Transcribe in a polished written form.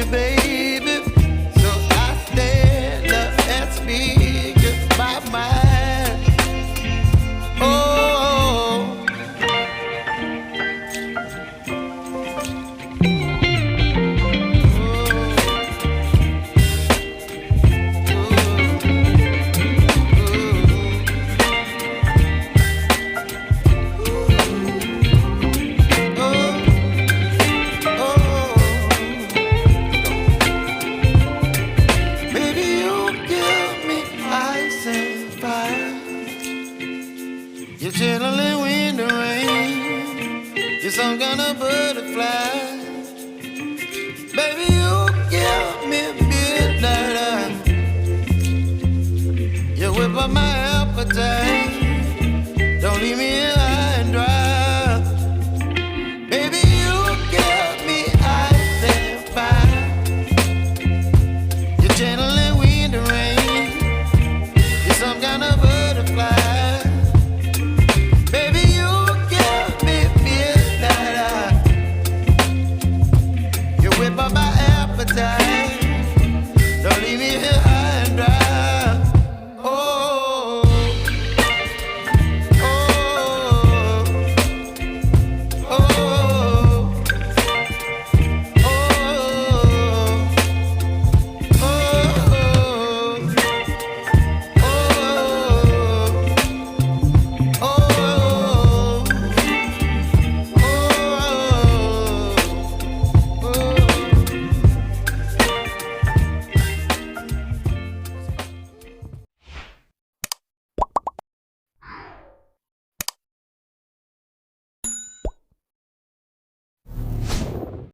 you, baby. So I stand up and speak my mind. Oh, baby, you give me ice and fire. You're channeling wind and rain. You're some kind of butterfly. Baby, you give me midnight. You whip up my appetite. Don't leave me here high and dry. Baby, you give me ice and fire. You're channeling wind and rain. You're some kind of butterfly. Baby, you give me midnight. You whip up my appetite. Don't leave me here.